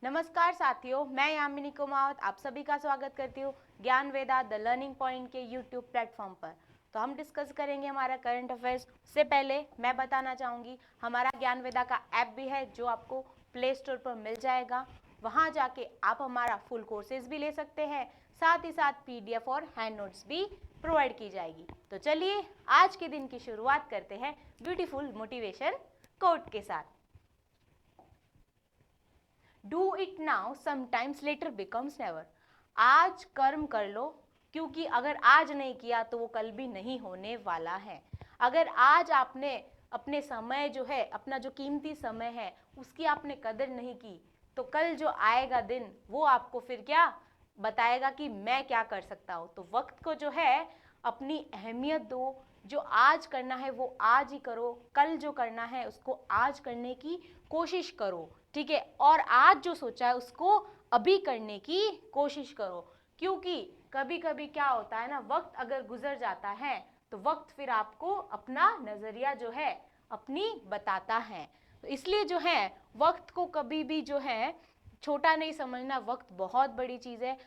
नमस्कार साथियों, मैं यामिनी कुमावत आप सभी का स्वागत करती हूँ ज्ञान वेदा द लर्निंग पॉइंट के यूट्यूब प्लेटफॉर्म पर। तो हम डिस्कस करेंगे हमारा करंट अफेयर्स। उससे पहले मैं बताना चाहूँगी हमारा ज्ञान वेदा का ऐप भी है जो आपको प्ले स्टोर पर मिल जाएगा। वहाँ जाके आप हमारा फुल कोर्सेज भी ले सकते हैं, साथ ही साथ PDF और हैंड नोट्स भी प्रोवाइड की जाएगी। तो चलिए आज के दिन की शुरुआत करते हैं ब्यूटीफुल मोटिवेशन कोट के साथ। Do it now sometimes letter becomes never. आज कर्म कर लो, क्योंकि अगर आज नहीं किया तो वो कल भी नहीं होने वाला है। अगर आज आपने अपने समय जो है, अपना जो कीमती समय है, उसकी आपने कदर नहीं की तो कल जो आएगा दिन वो आपको फिर क्या बताएगा कि मैं क्या कर सकता हूँ। तो वक्त को जो है अपनी अहमियत दो। जो आज करना है वो आज ही करो, कल जो करना है उसको आज करने की कोशिश करो, ठीक है। और आज जो सोचा है उसको अभी करने की कोशिश करो, क्योंकि कभी कभी क्या होता है ना, वक्त अगर गुजर जाता है तो वक्त फिर आपको अपना नजरिया जो है अपनी बताता है। तो इसलिए जो है वक्त को कभी भी जो है छोटा नहीं समझना, वक्त बहुत बड़ी चीज है।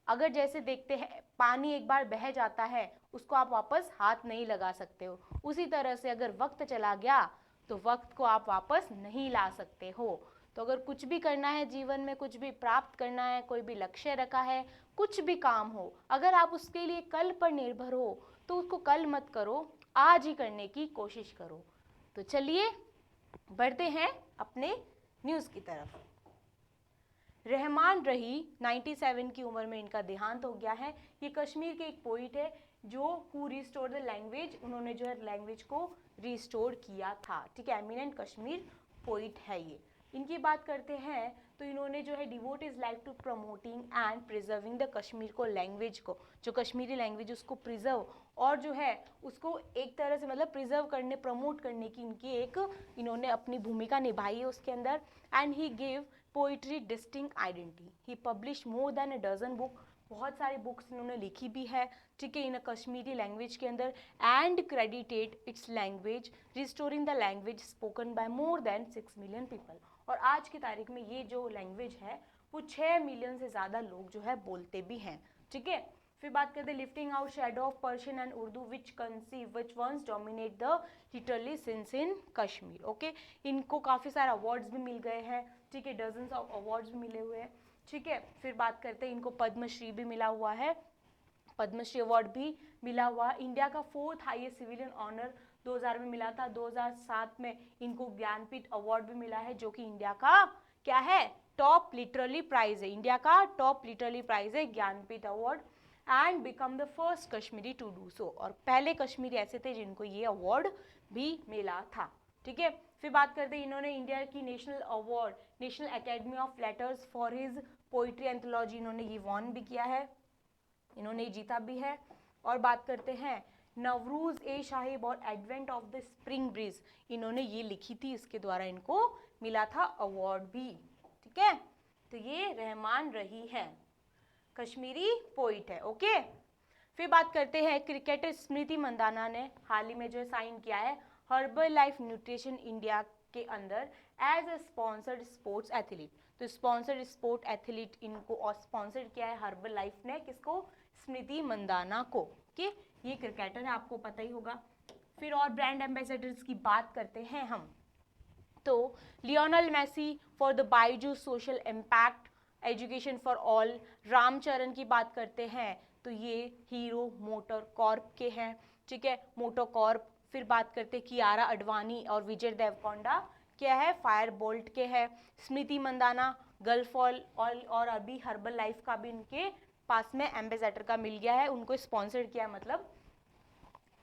अगर जैसे देखते हैं पानी एक बार बह जाता है उसको आप वापस हाथ नहीं लगा सकते हो, उसी तरह से अगर वक्त चला गया तो वक्त को आप वापस नहीं ला सकते हो। तो अगर कुछ भी करना है जीवन में, कुछ भी प्राप्त करना है, कोई भी लक्ष्य रखा है, कुछ भी काम हो, अगर आप उसके लिए कल पर निर्भर हो तो उसको कल मत करो, आज ही करने की कोशिश करो। तो चलिए बढ़ते हैं अपने न्यूज़ की तरफ। रहमान रही 97 की उम्र में इनका देहांत हो गया है। ये कश्मीर के एक पोइट है जो हु रिस्टोर द लैंग्वेज, उन्होंने जो है लैंग्वेज को रिस्टोर किया था, ठीक है। एमिनेंट कश्मीर पोइट है ये। इनकी बात करते हैं तो इन्होंने जो है devote his life to promoting and preserving the Kashmir को लैंग्वेज को, जो कश्मीरी लैंग्वेज उसको प्रिजर्व और जो है उसको एक तरह से मतलब प्रिजर्व करने, प्रमोट करने की इनकी एक इन्होंने अपनी भूमिका निभाई है उसके अंदर। And he give poetry distinct identity. He publish more than a dozen book, बहुत सारी बुक्स इन्होंने लिखी भी है, ठीक है, इन कश्मीरी लैंग्वेज के अंदर। And credited it's language restoring the language spoken by more than 6 million people. और आज की तारीख में ये जो लैंग्वेज है वो 6 मिलियन से ज़्यादा लोग जो है बोलते भी हैं, ठीक है। फिर बात करते हैं lifting out shadow of Persian and Urdu which once dominate the literary scene in Kashmir. Okay, इनको काफ़ी सारे अवार्ड्स भी मिल गए हैं, ठीक है, डजन्स ऑफ अवार्ड्स भी मिले हुए हैं, ठीक है। फिर बात करते हैं इनको पद्मश्री भी मिला हुआ है, पद्मश्री अवार्ड भी मिला हुआ। इंडिया का 4th हाईएस्ट सिविलियन ऑनर 2000 में मिला था। 2007 में इनको ज्ञानपीठ अवार्ड भी मिला है, जो कि इंडिया का क्या है, टॉप लिटरली प्राइज है, इंडिया का टॉप लिटरली प्राइज है Jnanpith award. And become the first Kashmiri to do so, और पहले कश्मीरी ऐसे थे जिनको ये अवार्ड भी मिला था, ठीक है। फिर बात करते हैं इन्होंने इंडिया की national award national academy of letters for his poetry anthology, इन्होंने ये वॉन भी किया है, इन्होंने जीता भी है। और बात करते हैं नवरूज ए साहिब और advent of the spring breeze, इन्होंने ये लिखी थी, इसके द्वारा इनको मिला था अवार्ड भी, ठीक है। तो ये रहमान रही है, कश्मीरी पोइट है, ओके। फिर बात करते हैं क्रिकेटर स्मृति मंदाना ने हाल ही में जो साइन किया है हर्बल लाइफ न्यूट्रिशन इंडिया के अंदर as a sponsored sports athlete. तो स्पॉन्सर्ड स्पोर्ट एथलीट इनको स्पॉन्सर किया है हर्बल लाइफ ने, किसको, स्मृति मंदाना को, कि ये क्रिकेटर है, आपको पता ही होगा। फिर और ब्रांड एम्बेसडर्स की बात करते हैं हम, तो Lionel Messi for the Byju social impact education for all, Ram Charan की बात करते हैं तो ये हीरो मोटर कॉर्प के हैं, ठीक है, मोटर कॉर्प। फिर बात करते हैं कियारा अडवाणी और विजय देवकोंडा क्या है, फायर बोल्ट के हैं। स्मृति मंदाना गल्फ और अभी हर्बल लाइफ का भी इनके पास में एम्बेसडर का मिल गया है, उनको स्पॉन्सर किया, मतलब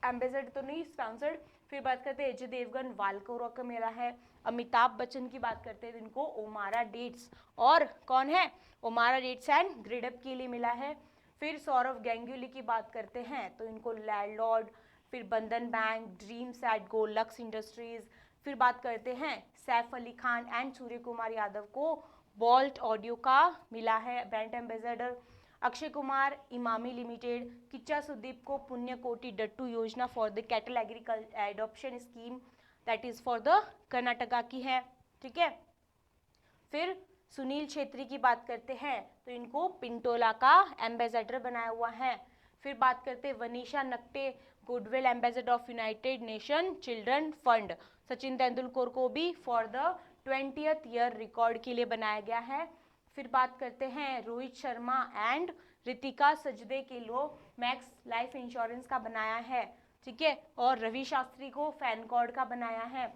एम्बेसडर तो नहीं, स्पॉन्सर्ड। फिर बात करते हैं अजय देवगन वालकोरा का मिला है। अमिताभ बच्चन की बात करते हैं इनको ओमारा डेट्स और कौन है, ओमारा डेट्स एंड ग्रिडअप के लिए मिला है। फिर सौरव गैंगुली की बात करते हैं तो इनको लैंडलॉर्ड, फिर Bandhan bank, dreams at go, Lux industries. फिर बात करते हैं सैफ अली खान एंड सूर्य कुमार यादव को बोल्ट ऑडियो का मिला है brand ambassador. Akshay Kumar Emami limited, Kichcha Sudeep को Punya Koti Dattu Yojana for the cattle agriculture adoption scheme that is for the Karnataka की है, ठीक है। फिर सुनील छेत्री की बात करते हैं तो इनको पिंटोला का एम्बेसडर बनाया हुआ है। फिर बात करते हैं Vanessa Nakate, goodwill ambassador of United Nation Children Fund. Sachin Tendulkar को भी for the 20th year record के लिए बनाया गया है। फिर बात करते हैं रोहित शर्मा एंड रितिका सजदे के लिए मैक्स लाइफ इंश्योरेंस का बनाया है, ठीक है, और रवि शास्त्री को फैन कॉर्ड का बनाया है।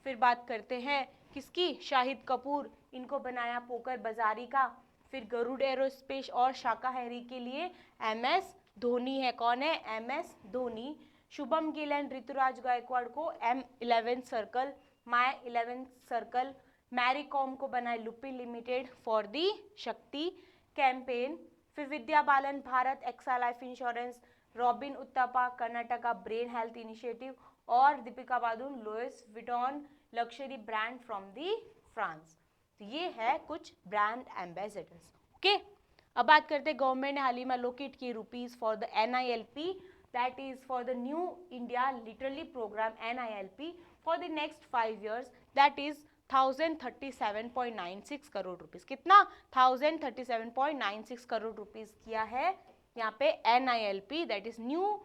फिर बात करते हैं किसकी, शाहिद कपूर, इनको बनाया पोकर बाजारी का। फिर गरुड़ एरोस्पेस और शाकाहारी के लिए MS धोनी है। कौन है, MS धोनी। शुभम गिल एंड ऋतुराज गायकवाड़ को M11 circle, my 11 circle. Mary Kom को बनाए Lupin limited for the Shakti campaign. फिर Vidya Balan Bharat AXA life insurance, Robin Uthappa Karnataka brain health initiative, और Deepika Padukone Louis Vuitton luxury brand from the France. तो ये है कुछ ब्रांड एम्बेसडर्स। ओके, अब बात करते हैं गवर्नमेंट ने हाल ही में एलोकेट की rupees for the NILP, that is for the new India literacy program NILP for the next 5 years, that is 1037.96 crore rupees. कितना, 1037.96 करोड़ रुपीस किया है यहाँ पे NILP, that is new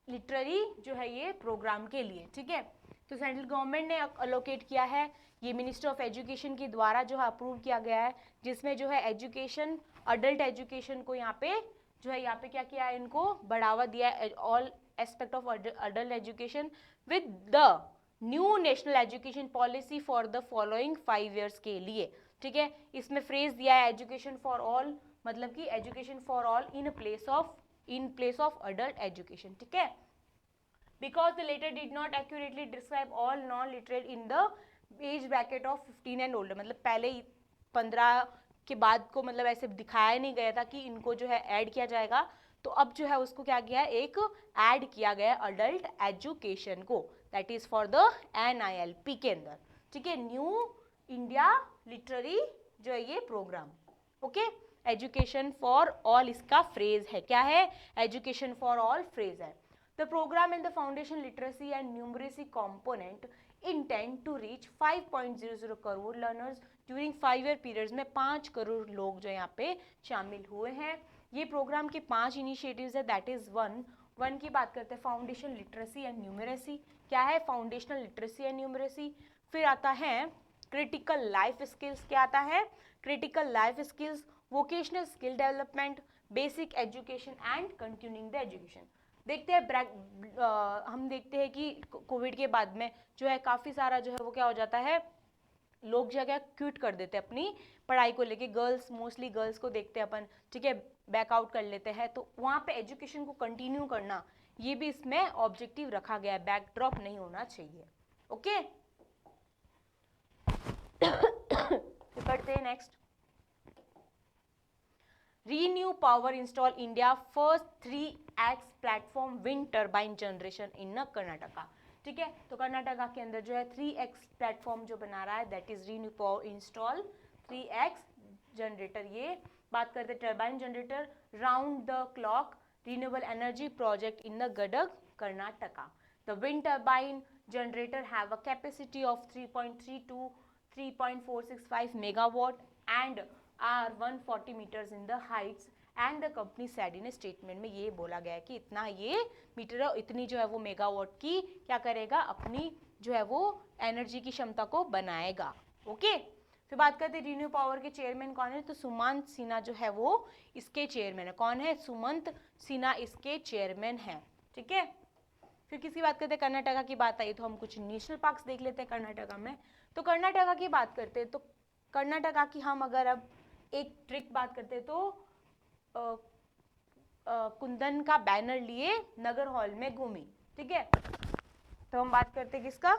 literacy जो है ये प्रोग्राम के लिए, ठीक है। तो सेंट्रल गवर्नमेंट ने अलोकेट किया है, ये मिनिस्टर ऑफ एजुकेशन के द्वारा जो है अप्रूव किया गया है, जिसमें जो है एजुकेशन, अडल्ट एजुकेशन को यहाँ पे जो है, यहाँ पे क्या किया है, इनको बढ़ावा दिया है, all aspect of adult education with the new national education policy for the following 5 years के लिए, ठीक है। इसमें फ्रेज दिया है एजुकेशन फॉर ऑल, मतलब कि education for all in place of adult education, ठीक है। Because the latter did not accurately describe all non-literate in the age bracket of 15 and older, मतलब पहले 15 के बाद को मतलब ऐसे दिखाया नहीं गया था कि इनको जो है ऐड किया जाएगा, तो अब जो है उसको क्या किया है, एक ऐड किया गया है अडल्ट एजुकेशन को, that is for the NILP के अंदर, ठीक है, न्यू इंडिया लिटरेरी जो है ये प्रोग्राम। ओके, एजुकेशन फॉर ऑल इसका फ्रेज है, क्या है, एजुकेशन फॉर ऑल फ्रेज है। The program and the foundation literacy and numeracy component intend to reach 5.00 crore learners during 5 year periods में 5 करोड़ लोग जो यहाँ पे शामिल हुए हैं। ये प्रोग्राम के 5 इनिशिएटिव्स है, दैट इज वन की बात करते हैं फाउंडेशन लिटरेसी एंड न्यूमरेसी। क्या है, फाउंडेशनल लिटरेसी एंड न्यूमरेसी। फिर आता है क्रिटिकल लाइफ स्किल्स, क्या आता है, critical life skills, vocational skill development, basic education and continuing the education. देखते हैं हम देखते हैं कि कोविड के बाद में जो है काफ़ी सारा जो है वो क्या हो जाता है, लोग जो है क्विट कर देते हैं अपनी पढ़ाई को लेके, गर्ल्स, मोस्टली गर्ल्स को देखते हैं अपन, ठीक है, बैकआउट कर लेते हैं, तो वहाँ पे एजुकेशन को कंटिन्यू करना ये भी इसमें ऑब्जेक्टिव रखा गया है, बैक ड्रॉप नहीं होना चाहिए। ओके, पढ़ते हैं next. Renew Power install India first 3x platform wind turbine generation in Karnataka, ठीक है। तो कर्नाटका के अंदर जो है 3x प्लेटफॉर्म जो बना रहा है, that is renew power install 3x generator. ये बात करते हैं turbine generator, round the clock renewable energy project in the Gadag Karnataka. The wind turbine generator have a capacity of 3.3 to 3.465 megawatt and are 140 meters in the heights and the company said in a statement में ये बोला गया है कि इतना ये metre, इतनी जो है वो मेगावाट की क्या करेगा, अपनी जो है वो एनर्जी की क्षमता को बनाएगा। ओके, फिर बात करते हैं रिन्यू पावर के चेयरमैन कौन है, तो सुमंत सिन्हा जो है वो इसके चेयरमैन है। कौन है, सुमंत सिन्हा इसके चेयरमैन है, ठीक है। फिर किसकी बात करते हैं, कर्नाटका की बात आई तो हम कुछ नेशनल पार्क्स देख लेते हैं कर्नाटका में। तो कर्नाटका की बात करते हैं तो कर्नाटका की हम अगर अब एक ट्रिक बात करते हैं तो कुंदन का बैनर लिए नगर हॉल में घूमी, ठीक है। तो हम बात करते हैं किसका,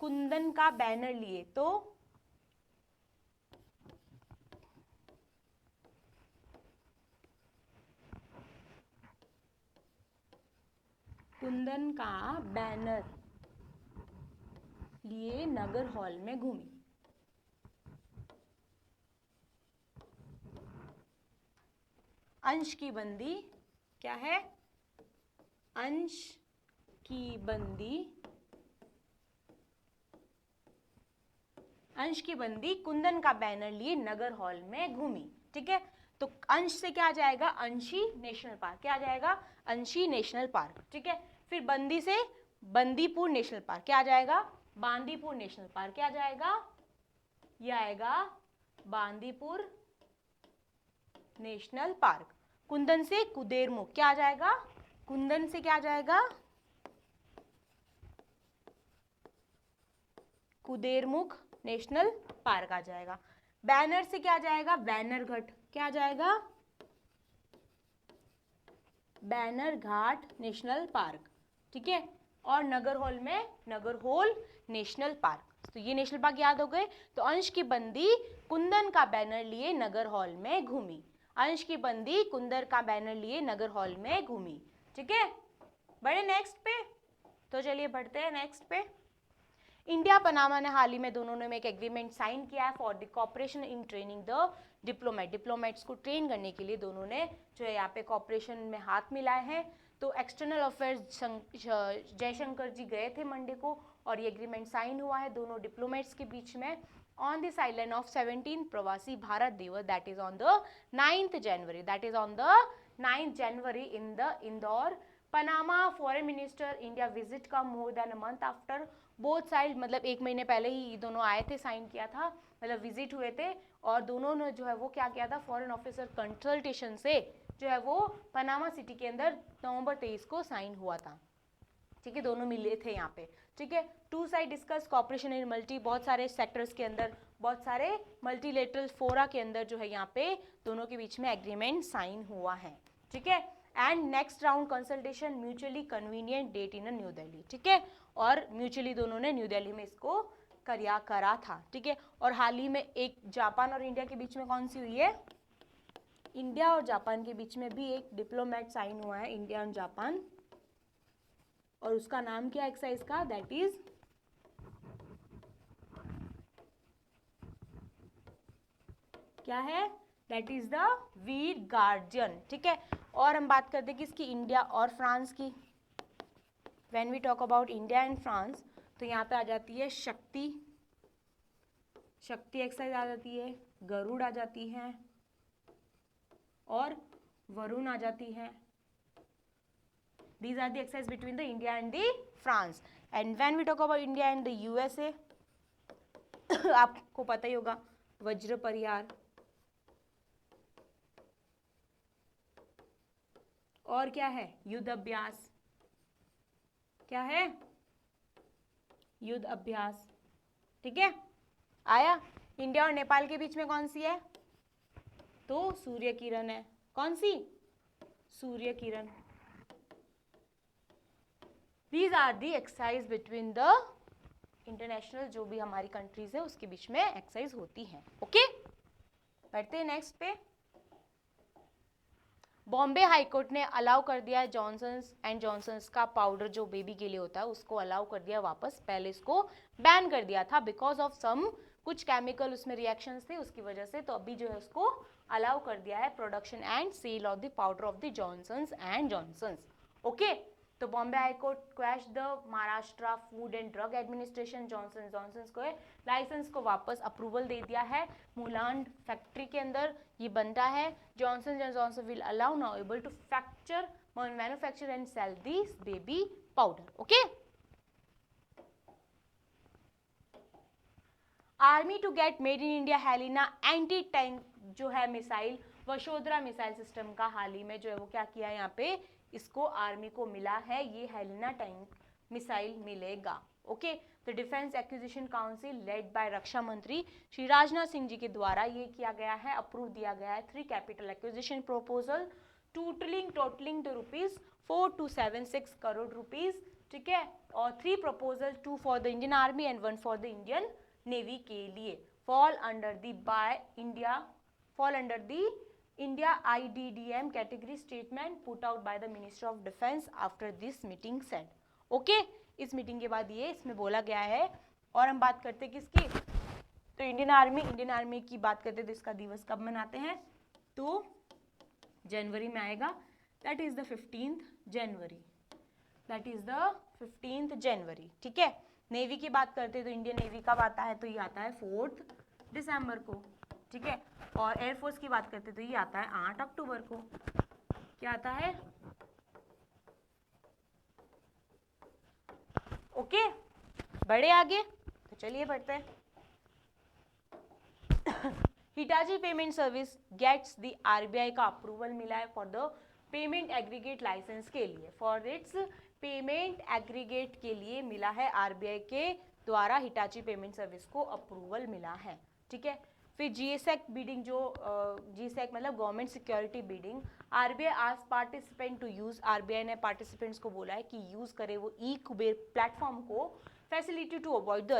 कुंदन का बैनर लिए, तो कुंदन का बैनर लिए नगर हॉल में घूमी। अंश की बंदी, क्या है, अंश की बंदी अंश की बंदी कुंदन का बैनर लिए नगर हॉल में घूमी। ठीक है, तो अंश से क्या आ जाएगा, अंशी नेशनल पार्क। क्या आ जाएगा, अंशी नेशनल पार्क। ठीक है, फिर बंदी से बंदीपुर नेशनल पार्क। क्या आ जाएगा, बांदीपुर नेशनल पार्क। क्या आ जाएगा, ये आएगा बांदीपुर नेशनल पार्क। कुंदन से कुदेरमुख। क्या आ जाएगा, कुंदन से क्या आ जाएगा, कुदेरमुख नेशनल पार्क आ जाएगा। बैनर से क्या आ जाएगा, बैनरघाट। क्या आ जाएगा, बैनरघाट नेशनल पार्क। ठीक है, और नगर हॉल में नगरहोल नेशनल पार्क। तो ये नेशनल पार्क याद हो गए। तो अंश की बंदी कुंदन का बैनर लिए नगर हॉल में घूमी। अंश की बंदी कुंदन का बैनर लिए नगर हॉल में घूमी। ठीक है, बढ़े नेक्स्ट पे। तो चलिए बढ़ते हैं नेक्स्ट पे। इंडिया पनामा ने हाल ही में दोनों ने एक एग्रीमेंट साइन किया है for the cooperation in training the diplomats को ट्रेन करने के लिए दोनों ने जो है यहाँ पे कॉपरेशन में हाथ मिलाए हैं। तो एक्सटर्नल अफेयर्स जयशंकर जी गए थे मंडे को और ये एग्रीमेंट साइन हुआ है दोनों डिप्लोमेट्स के बीच में on the sideline of 17 Pravasi Bharat Divas, that is on the 9th January, that is on the 9th January in the Indore. Panama foreign minister India visit का more than a month after both side, मतलब 1 महीने पहले ही दोनों आए थे, sign किया था, मतलब विजिट हुए थे और दोनों ने जो है वो क्या किया था, फॉरेन ऑफिसर कंसल्टेशन से जो है वो पनामा सिटी के अंदर नवंबर 23 को साइन हुआ था। ठीक है, दोनों मिले थे यहाँ पे। ठीक है, two side discuss cooperation in multi, बहुत सारे सेक्टर्स के अंदर, बहुत सारे मल्टीलेटरल फोरा के अंदर जो है यहाँ पे दोनों के बीच में एग्रीमेंट साइन हुआ है। ठीक है, and next round consultation mutually convenient date in New Delhi. ठीक है, और म्यूचुअली दोनों ने न्यू दिल्ली में इसको करा था। ठीक है, और हाल ही में एक जापान और इंडिया के बीच में कौन सी हुई है, इंडिया और जापान के बीच में भी एक डिप्लोमेट साइन हुआ है, इंडिया और जापान, और उसका नाम क्या एक्सरसाइज का, दैट इज क्या है, that is the Veer guardian. ठीक है, और हम बात करते हैं किसकी, इंडिया और फ्रांस की। When we talk about India and France तो यहाँ पे आ जाती है शक्ति एक्सरसाइज आ जाती है, गरुड़ आ जाती है और वरुण आ जाती है। These are the exercise between the India and the France. And when we talk about India and the USA, आपको पता ही होगा वज्र परिहार और क्या है, युद्ध अभ्यास। क्या है, युद्ध अभ्यास। ठीक है, आया। इंडिया और नेपाल के बीच में कौन सी है, तो सूर्य किरण है। कौन सी, Surya Kiran. These are the exercise between the international जो भी हमारी कंट्रीज है उसके बीच में एक्सरसाइज होती है। ओके, बढ़ते हैं नेक्स्ट पे। बॉम्बे हाईकोर्ट ने अलाउ कर दिया है जॉनसन्स एंड जॉनसन्स का पाउडर जो बेबी के लिए होता है उसको अलाउ कर दिया वापस, पहले इसको बैन कर दिया था बिकॉज ऑफ सम कुछ केमिकल उसमें रिएक्शंस थे उसकी वजह से, तो अभी जो है उसको अलाउ कर दिया है production and sale of the powder of the Johnson's and Johnson's. Okay, तो Bombay high court quash the Maharashtra food and drug administration, Johnson's को लाइसेंस को वापस अप्रूवल दे दिया है। मुलांड फैक्ट्री के अंदर ये बनता है। Johnson and Johnson will allow now able to facture manufacture and sell this baby powder. Okay, army to get made in India Helina anti tank जो है मिसाइल, वशोधरा मिसाइल सिस्टम का हाल ही में जो है वो क्या किया है यहाँ पे, इसको आर्मी को मिला है, ये हेलिना टैंक मिसाइल मिलेगा। ओके, तो defence acquisition council led by Raksha Mantri Shri Rajnath Singh ji के द्वारा ये किया गया है, अप्रूव दिया गया है 3 capital acquisition proposal totalling to ₹4,276 crore rupees. ठीक है, और 3 proposal, 2 for the Indian army and 1 for the Indian navy के लिए fall under the India IDDM category statement put out by the Minister of Defense after this meeting said. Okay, इस meeting के बाद ये इसमें बोला गया है। और हम बात करते हैं किसकी, तो इंडियन आर्मी की बात करते हैं तो इसका दिवस कब मनाते हैं, तो जनवरी में आएगा, that is the 15th January, that is the 15th जनवरी। ठीक है, नेवी की बात करते हैं तो इंडियन नेवी कब आता है, तो ये आता है 4 दिसंबर को, ठीक है। और एयरफोर्स की बात करते हैं तो ये आता है 8 अक्टूबर को। क्या आता है, ओके। बढ़े आगे, तो चलिए बढ़ते हैं। Hitachi payment service gets the RBI का अप्रूवल मिला है for the payment aggregate licence के लिए, फॉर इट्स पेमेंट एग्रीगेट के लिए मिला है, आरबीआई के द्वारा हिटाची पेमेंट सर्विस को अप्रूवल मिला है, ठीक है। फिर जीएसएक बिडिंग, जो जीएसएक मतलब गवर्नमेंट सिक्योरिटी बिडिंग, आरबीआई आज पार्टिसिपेंट टू यूज, आरबीआई ने पार्टिसिपेंट्स को बोला है कि यूज करे वो ई कुबेर प्लेटफॉर्म को, facility to avoid the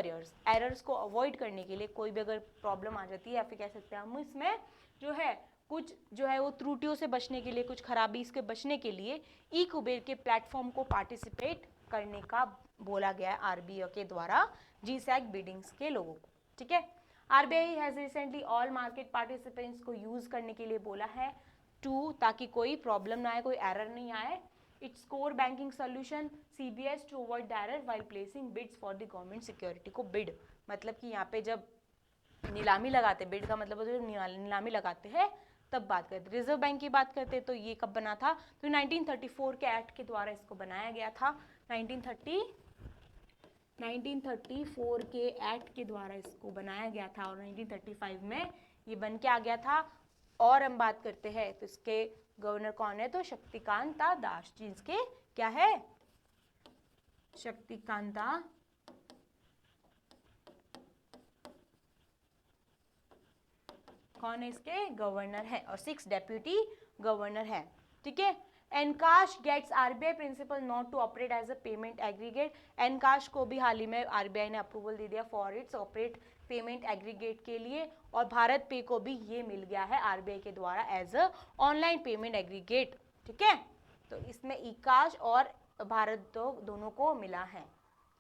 errors को अवॉइड करने के लिए, कोई भी अगर प्रॉब्लम आ जाती है या फिर कह सकते हैं हम इसमें जो है कुछ जो है वो त्रुटियों से बचने के लिए, कुछ खराबी इसके बचने के लिए ई कुबेर के प्लेटफॉर्म को पार्टिसिपेट करने का बोला गया है आरबीआई के द्वारा जीसैक बिडिंग्स के लोगों को, ठीक है। RBI has recently all market participants को यूज करने के लिए बोला है टू, ताकि कोई प्रॉब्लम ना आए, कोई एरर नहीं आए। It's core banking solution CBS to avoid the error while placing bids for the government security को, बिड मतलब कि यहाँ पे जब नीलामी लगाते, बिड का मतलब जब नीलामी लगाते हैं तब बात करते। रिजर्व बैंक की बात करते तो ये कब बना था, तो 1934 के एक्ट के द्वारा इसको बनाया गया था, 1934 के एक्ट के द्वारा इसको बनाया गया था और 1935 में ये बन के आ गया था। और हम बात करते हैं तो इसके गवर्नर कौन है, तो शक्तिकांता दास जी, इसके क्या है, शक्तिकांता कौन है, इसके गवर्नर है, और 6 डेप्यूटी गवर्नर है, ठीक है। EnKash gets RBI principle not to operate as a payment aggregate, EnKash को भी हाल ही में आरबीआई ने अप्रूवल दे दिया for its operate payment aggregate के लिए, और भारत पे को भी ये मिल गया है आरबीआई के द्वारा as a online payment aggregate, ठीक है। तो इसमें इकाश और भारत दोनों को मिला है,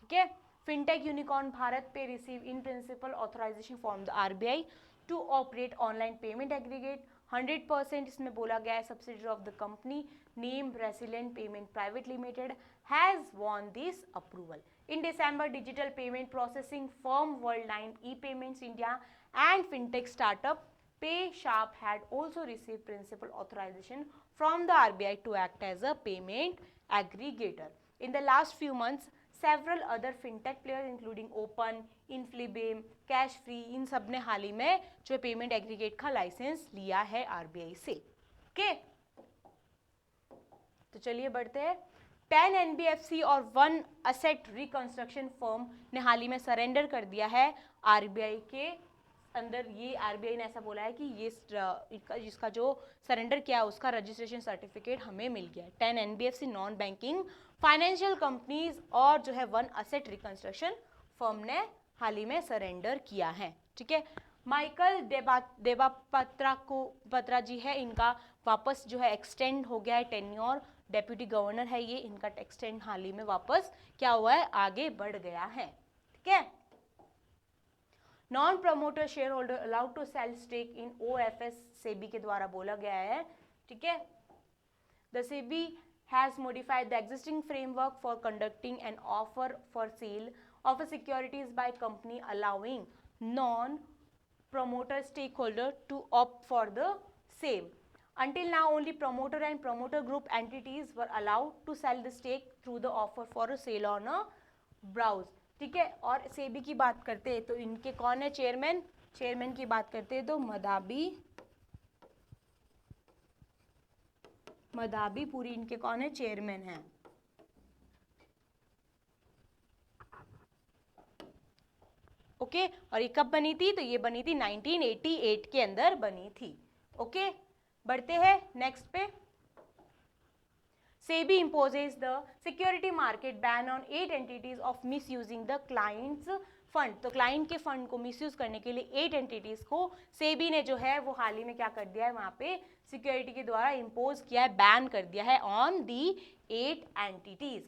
ठीक है। Fintech unicorn BharatPe receive in principle authorisation from the RBI to operate online payment aggregate, 100% इसमें बोला गया है subsidiary of the company name resilient payment private limited has won this approval. In December, digital payment processing firm Worldline ePayments India and fintech startup PaySharp had also received principal authorization from the RBI to act as a payment aggregator. In the last few months, several other fintech players including Open, Inflibame, Cashfree, इन सब ने हाल ही में जो payment aggregate का licence लिया है RBI से, okay. तो चलिए बढ़ते हैं। 10 एनबीएफसी और 1 असेट रिकंस्ट्रक्शन फर्म ने हाल ही में सरेंडर कर दिया है आरबीआई के अंदर। ये आरबीआई ने ऐसा बोला है कि ये जिसका जो सरेंडर किया है उसका रजिस्ट्रेशन सर्टिफिकेट हमें मिल गया है। 10 NBFC non banking financial companies और जो है 1 असेट रिकंस्ट्रक्शन फर्म ने हाल ही में सरेंडर किया है, ठीक है। माइकल पत्रा जी है, इनका वापस जो है एक्सटेंड हो गया है टेन्योर, डेप्यूटी गवर्नर है ये, इनका एक्सटेंड हाल ही में वापस क्या हुआ है, आगे बढ़ गया है, ठीक है। Non promoter share holder allowed to sell stake in OFS, SEBI के द्वारा बोला गया है, ठीक है। The SEBI has modified the existing framework for conducting an offer for sale of a securities by company allowing non-promoter stakeholder to opt for the same. Until now, only promoter and promoter group entities were allowed to sell the stake through the offer for a sale on a browse. ठीक है। और सेबी की बात करते हैं तो इनके कौन है चेयरमैन, चेयरमैन की बात करते हैं तो मदाबी पूरी इनके कौन है चेयरमैन है, ओके। और ये कब बनी थी, तो ये बनी थी 1988 के अंदर बनी थी, ओके। बढ़ते हैं नेक्स्ट पे। SEBI imposes the security market ban on 8 entities of misusing the client's fund. तो क्लाइंट के फंड को मिसयूज करने के लिए 8 एंटिटीज को सेबी ने जो है वो हाल ही में क्या कर दिया है, वहां पे सिक्योरिटी के द्वारा इम्पोज किया है, बैन कर दिया है ऑन दी 8 एंटिटीज,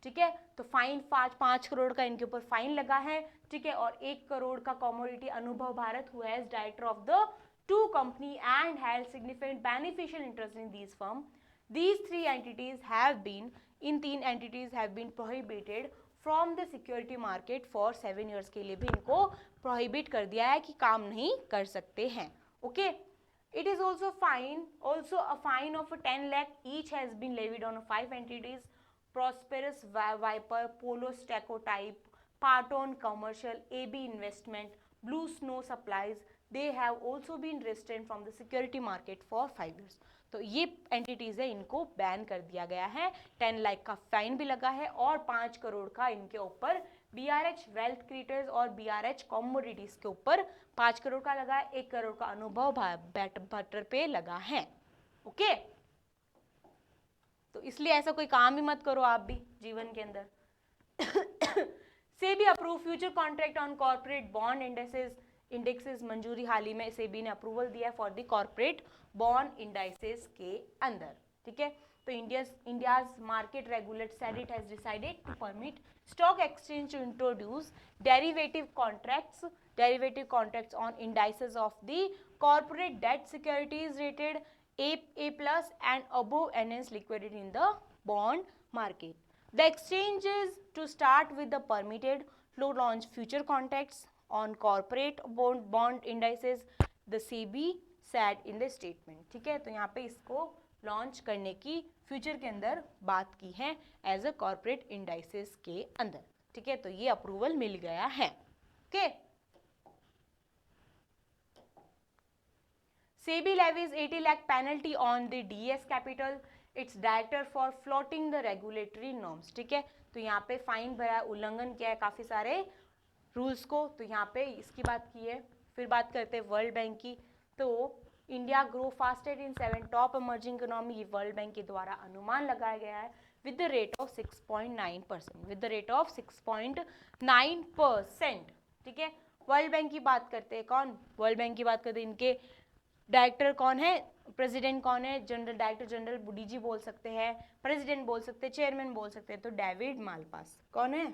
ठीक है। तो फाइन 5 करोड़ का इनके ऊपर फाइन लगा है, ठीक है। और 1 करोड़ का कमोडिटी अनुभव भारत हुआ as director of the 2 company and had significant beneficial interest in these firm. These 3 entities have been, in 3 entities have been prohibited from the security market for 7 years के लिए भी इनको प्रोहिबिट कर दिया है कि काम नहीं कर सकते हैं. Okay. It is also a fine of 10 lakh each has been levied on 5 entities: Prosperous Viper, Polo Stereotype, Parton Commercial, AB Investment, Blue Snow Supplies. They have also been restrained from the security market for 5 years. तो ये entities है, इनको ban कर दिया गया है. 10 लाख का fine भी लगा है और 5 करोड़ का इनके ऊपर BRH वेल्थ क्रिएटर्स और BRH कॉमोडिटीज के ऊपर 5 करोड़ का लगा है. 1 करोड़ का अनुभव बटर पे लगा है. ओके. तो इसलिए ऐसा कोई काम ही मत करो आप भी जीवन के अंदर. SEBI approve future contract on corporate bond indexes. मंजूरी हाल ही में सेबी ने अप्रूवल दिया for the corporate bond indices के अंदर. ठीक है. तो India's market regulator SEBI has decided to permit stock exchange to introduce derivative contracts on indices of the corporate debt securities rated A plus and above enhance liquidity in the bond market. The exchanges to start with the permitted to launch future contracts on corporate bond indices, the SEBI said in the statement. ठीक है. तो यहाँ पे इसको launch करने की future के अंदर बात की है एज अ कॉर्पोरेट इंडाइसेस के अंदर. ठीक है. तो ये अप्रूवल मिल गया है. Okay. SEBI levies 80 lakh penalty on the DS Capital, its director for flouting the regulatory norms. ठीक है. तो यहाँ पे फाइन भरा, उल्लंघन किया है काफी सारे रूल्स को. तो यहाँ पे इसकी बात की है. फिर बात करते हैं वर्ल्ड बैंक की. तो India grow fastest in 7 top emerging economy, ये वर्ल्ड बैंक के द्वारा अनुमान लगाया गया है with the rate of 6.9%. With the rate of 6.9%. ठीक है. वर्ल्ड बैंक की बात करते हैं. कौन वर्ल्ड बैंक की बात करते हैं? इनके डायरेक्टर कौन है? प्रेसिडेंट कौन है? जनरल डायरेक्टर जनरल DG बोल सकते हैं, प्रेसिडेंट बोल सकते हैं, चेयरमैन बोल सकते हैं. तो डेविड मालपास कौन है?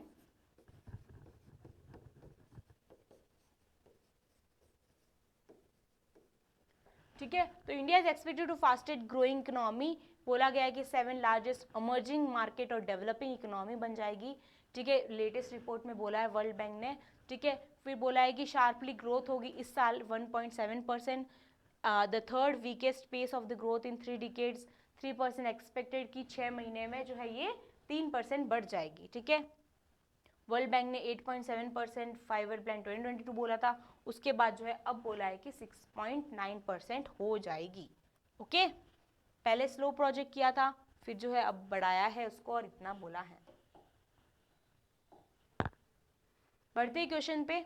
ठीक है. तो India is expected to fastest growing economy. बोला गया है कि 7 लार्जेस्ट इमर्जिंग मार्केट और डेवलपिंग इकोनॉमी बन जाएगी. ठीक है. लेटेस्ट रिपोर्ट में बोला है वर्ल्ड बैंक ने. ठीक है. फिर बोला है कि शार्पली ग्रोथ होगी इस साल 1.7%. The third weakest pace of the growth in 3 decades. 3% expected कि 6 महीने में जो है ये 3% बढ़ जाएगी. ठीक है. वर्ल्ड बैंक ने 8.7% 5 ईयर प्लान 2022 बोला था. उसके बाद जो है अब बोला है कि 6.9% हो जाएगी. ओके. पहले स्लो प्रोजेक्ट किया था, फिर जो है अब बढ़ाया है उसको और इतना बोला है. बढ़ते ही क्वेश्चन पे.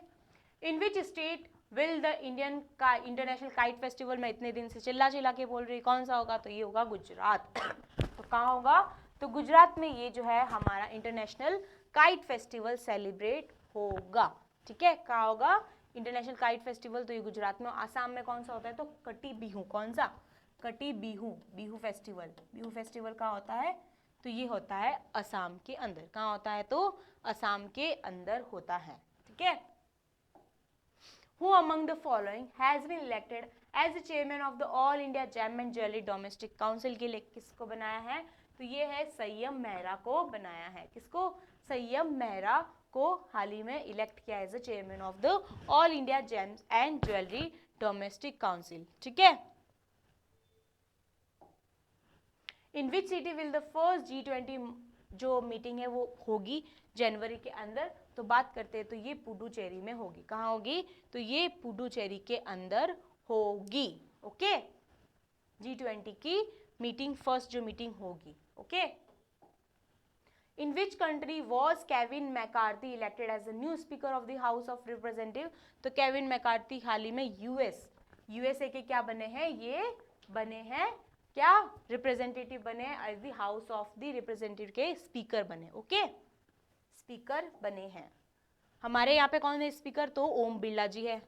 In which state will the international kite festival, मैं इतने दिन से चिल्ला के बोल रही, कौन सा होगा? तो ये होगा गुजरात. तो कहाँ होगा? तो गुजरात में ये जो है हमारा इंटरनेशनल काइट फेस्टिवल सेलिब्रेट होगा. ठीक है. कहाँ होगा इंटरनेशनल काइट फेस्टिवल? तो ये गुजरात में. आसाम में कौन सा होता है? तो कटी बिहू. कौन सा? कटी बिहू फेस्टिवल. बिहू फेस्टिवल कहाँ होता है? तो ये होता है असम के अंदर. कहाँ होता है? तो असम के अंदर होता है. ठीक है. Who among the following has been elected as the chairman of the All India Gem and Jewelry Domestic Council के लिए किसको बनाया है? तो ये है संयम मेहरा को बनाया है. किसको? संयम मेहरा को हाल ही में इलेक्ट किया as the chairman of the all India gems and jewellery domestic council. ठीक है. In which city will the first G20 जो मीटिंग है वो होगी जनवरी के अंदर? तो बात करते हैं तो ये पुडुचेरी में होगी. कहाँ होगी? तो ये पुडुचेरी के अंदर होगी. ओके. G20 की मीटिंग फर्स्ट जो मीटिंग होगी. Okay. In which country was Kevin McCarthy elected as the new speaker of the house of representative? तो केविन मैकार्थी हाल ही में यूएसए के क्या बने हैं? ये बने हैं क्या? रिप्रेजेंटेटिव बने हैं as the house of the representative के स्पीकर बने. ओके. स्पीकर बने हैं. हमारे यहाँ पे कौन है स्पीकर? तो ओम बिरला जी है.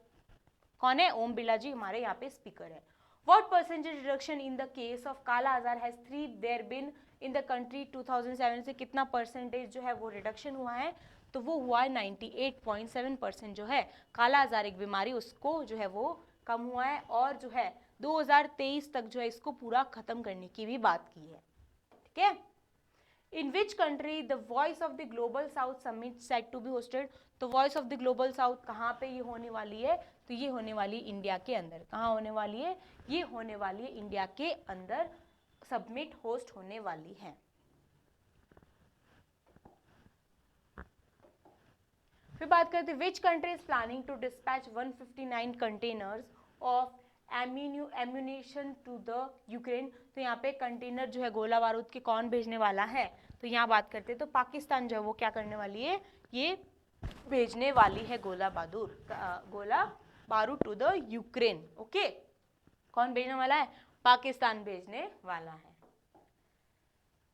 कौन है? ओम बिरला जी हमारे यहाँ पे स्पीकर है. What percentage reduction in the case of काला आजार has there been in the country 2007 से कितना परसेंटेज जो है वो रिडक्शन हुआ है? तो वो हुआ है 98.7% जो है काला आजार एक बीमारी उसको जो है वो कम हुआ है. और जो है 2023 तक जो है इसको पूरा खत्म करने की भी बात की है. ठीक है. In which country the voice of the global south summit set to be hosted? तो voice of the global south कहाँ पे ये होने वाली है? तो ये होने वाली इंडिया के अंदर। कहाँ होने वाली है? ये होने वाली है इंडिया के अंदर समिट होस्ट होने वाली है। फिर बात करते हैं which country is planning to dispatch 159 containers of ammunition to the Ukraine? तो यहाँ पे कंटेनर जो है गोला बारूद के कौन भेजने वाला है? तो यहाँ बात करते हैं तो पाकिस्तान जो है वो क्या करने वाली है? ये भेजने वाली है गोला बारूद टू द यूक्रेन। ओके, कौन भेजने वाला है? पाकिस्तान भेजने वाला है।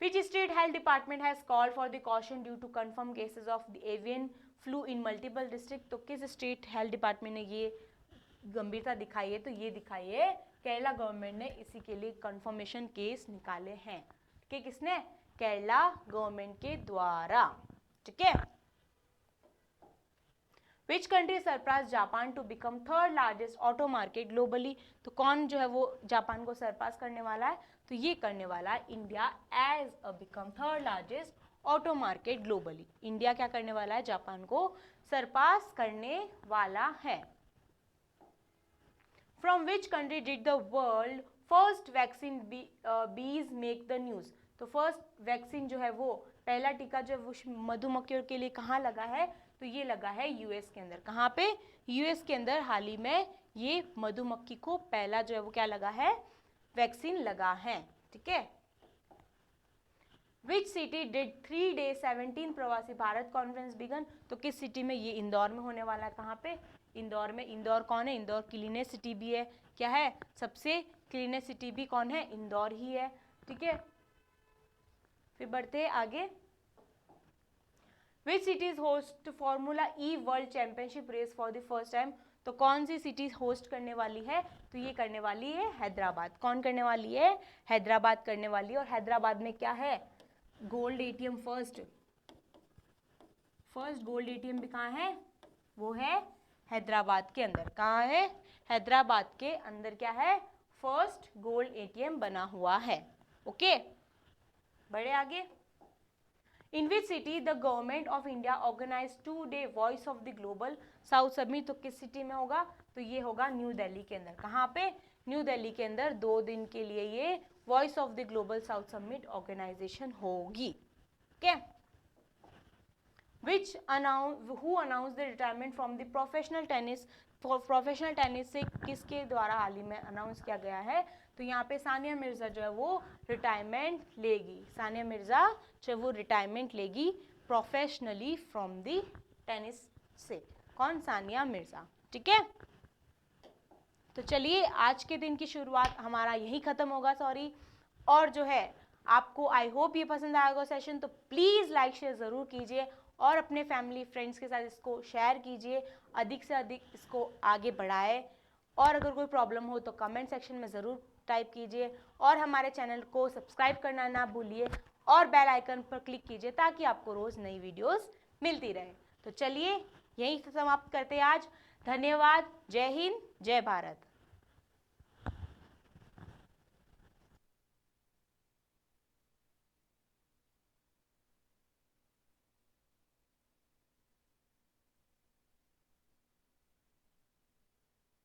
Which state health department has called for the caution due to confirmed cases of the avian flu in multiple district? तो किस स्टेट हेल्थ डिपार्टमेंट ने ये गंभीरता दिखाई है? तो ये दिखाई है केरला गवर्नमेंट ने, इसी के लिए कंफर्मेशन केस निकाले हैं। कि किसने? केरला गवर्नमेंट के द्वारा। ठीक है। Which country surpassed Japan to become third largest auto market globally? तो कौन जो है वो जापान को सरपास करने वाला है? तो ये करने वाला है India as a become third largest auto market globally. India क्या करने वाला है? जापान को सरपास करने वाला है। From which country did the world first vaccine bees make the news? तो फर्स्ट वैक्सीन जो है वो, पहला टीका जो है वो मधुमक्खियों के लिए कहाँ लगा है? तो ये लगा है यूएस के अंदर। कहाँ पे? यूएस के अंदर हाल ही में ये मधुमक्खी को पहला जो है वो क्या लगा है? वैक्सीन लगा है। ठीक है। Which city did 3 day 17 Pravasi Bharat conference begin? तो किस सिटी में? ये इंदौर में होने वाला है। कहाँ पे? इंदौर में। इंदौर कौन है? इंदौर क्लीनेस्ट सिटी भी है। क्या है? सबसे क्लीनेस्ट सिटी भी कौन है? इंदौर ही है। ठीक है। फिर बढ़ते हैं आगे। Which cities host Formula E World Championship race for the first time? तो कौन सी सिटीज होस्ट करने वाली है? तो ये करने वाली है हैदराबाद। कौन करने वाली है? हैदराबाद करने वाली है। और हैदराबाद में क्या है? Gold ATM first gold ATM भी कहाँ है? वो है हैदराबाद के अंदर। कहाँ है? हैदराबाद के अंदर क्या है? फर्स्ट गोल्ड एटीएम बना हुआ है। ओके, बढ़े आगे। In which city the government of India organized 2-day Voice of the Global South Summit? तो किस सिटी में होगा? तो ये होगा न्यू दिल्ली के अंदर। कहाँ पे? न्यू दिल्ली के अंदर 2 दिन के लिए ये voice of the global south summit organisation होगी। Okay. Who announced the retirement from the professional tennis? Professional tennis से किसके द्वारा हाल ही में अनाउंस किया गया है? तो यहाँ पे सानिया मिर्जा जो है वो रिटायरमेंट लेगी। सानिया मिर्जा जो है वो रिटायरमेंट लेगी प्रोफेशनली फ्रॉम द टेनिस से। कौन? सानिया मिर्जा। ठीक है। तो चलिए आज के दिन की शुरुआत हमारा यही खत्म होगा। और जो है आपको आई होप ये पसंद आएगा सेशन, तो प्लीज़ लाइक शेयर ज़रूर कीजिए और अपने फैमिली फ्रेंड्स के साथ इसको शेयर कीजिए, अधिक से अधिक इसको आगे बढ़ाए। और अगर कोई प्रॉब्लम हो तो कमेंट सेक्शन में ज़रूर टाइप कीजिए और हमारे चैनल को सब्सक्राइब करना ना भूलिए और बेल आइकन पर क्लिक कीजिए ताकि आपको रोज़ नई वीडियोस मिलती रहे। तो चलिए यहीं समाप्त करते हैं आज। धन्यवाद। जय हिंद, जय भारत।